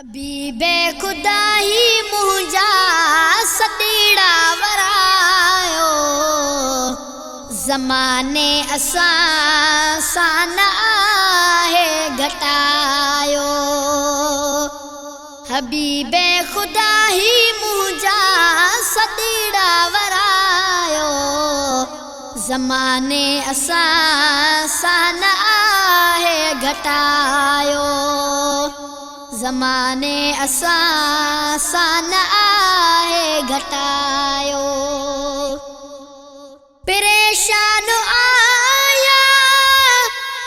हबीबे खुदा ही मुंहिंजा सतीड़ा वरायो, ज़माने असां सां न आहे घटायो। हबीबे खुदा ही मुंहिंजा सतीड़ा वरायो, ज़माने असां सां न आहे घटायो। ज़माने असां सां न आहे घटायो। परेशान आया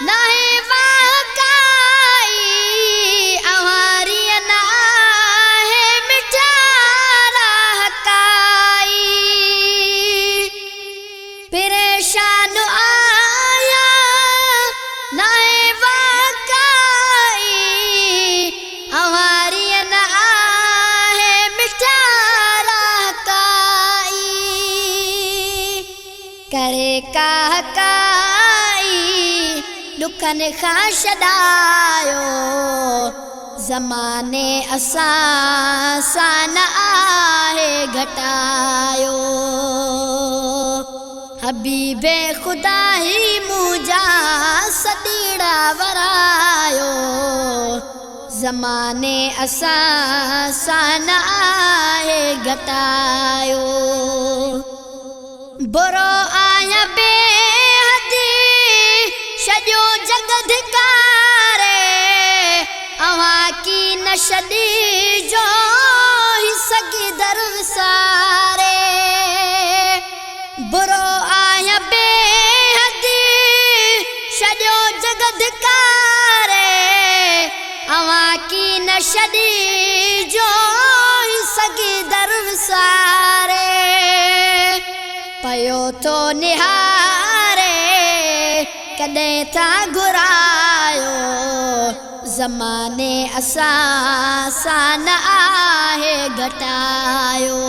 नाहे वाकाई, अवारी न आहे मिठारा हकाई। परेशान आया नाहे वाकाई, अवारी न आहे मिठारा हकाई। करे का हकाई ॾुखनि खां छॾायो, ज़माने असां सां न आहे घटायो। हबीबे खुदा ही मुंहिंजा सतीड़ा वरायो, ज़माने असां सां न आहे घटायो। बुरो आया बेहदी सॼो जग धिकारे, अवां की न छॾिजो ही सगी दर विसारे। बुरो आया बेहदी सॼो जग धिकारे, अवां की न छॾिजो ही सगी दर विसारे। पयो तो निहारे कॾहिं था घुरायो, ज़माने असां सां न आहे घटायो।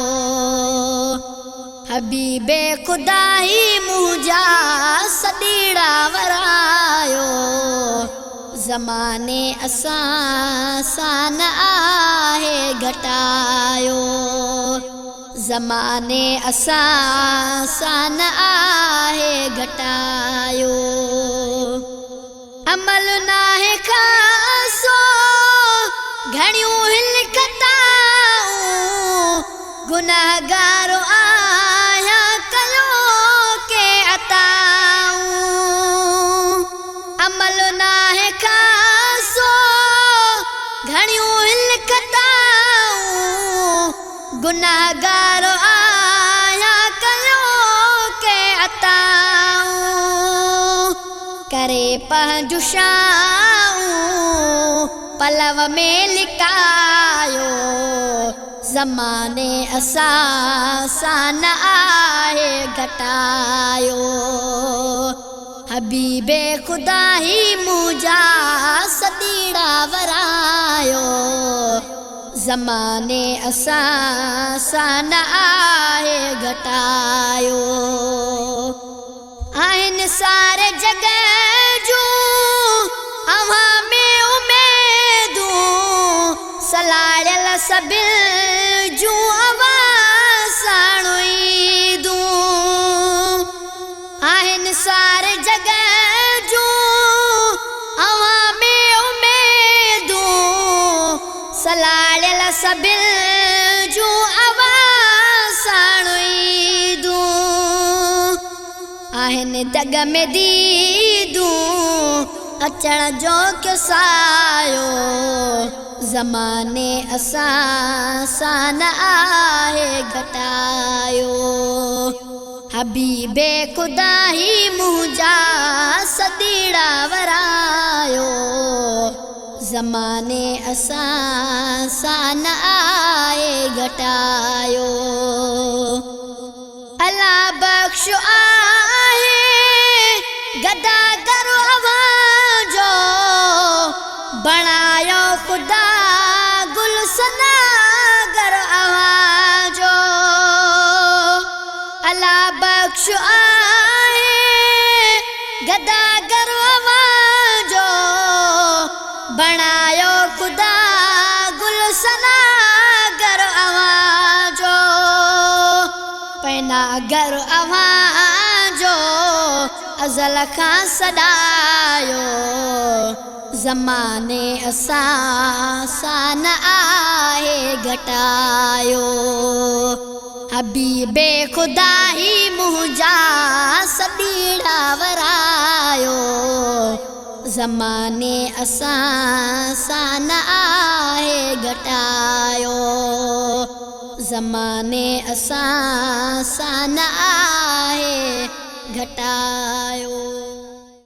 हबीबे खुदा ही मुंहिंजा सतीड़ा वरायो, ज़माने असां सां न आहे घटायो। ज़माने असां सां न आहे घटायो। अमल नाहे खासो घणियूं हिलकताऊं, गुनाहगार आया कयो के अताऊं। अमल नाहे खासो घणियूं हिलकताऊं, गुनाहगार आया कयो के अताऊं। करे पंहिंजूं शाऊं पलव में लिकायो, ज़माने असां सां न आहे घटायो। हबीबे खुदा ही मुंहिंजा सतीड़ा वरायो, ज़माने असां सां न आहे घटायो। आहिनि सारे जग जूं अवां में उमेदूं, सलाड़ियल सभिल जूं अवां साणु ईदूं। आहिनि सारे जग जूं अवां में उमेदूं, सलाड़ियल सभिल जूं अवां साणु ईदूं। आहिनि दग में दीदूं अचण जो क्यों सायो, ज़माने असां सां न आहे घटायो। हबीबे खुदा ही मुंहिंजा सतीड़ा वरायो, ज़माने असां सां न आहे घटायो। अल्लाह बख्श आहे गदागर अवां जो, बणायो खुदा गुलसनागर अवां जो। अल्लाह बख्श आहे गदागर अवां जो, बणायो खुदा गुल सना गर आवाजो पैना गर आवाजो अज़ल खां सदायो ज़माने असां सां न आहे घटायो हबीबे खुदा ही मुंहिंजा सॾीड़ा वरायो ज़माने असां सां न आहे घटायो ज़माने असां सां न आहे घटायो।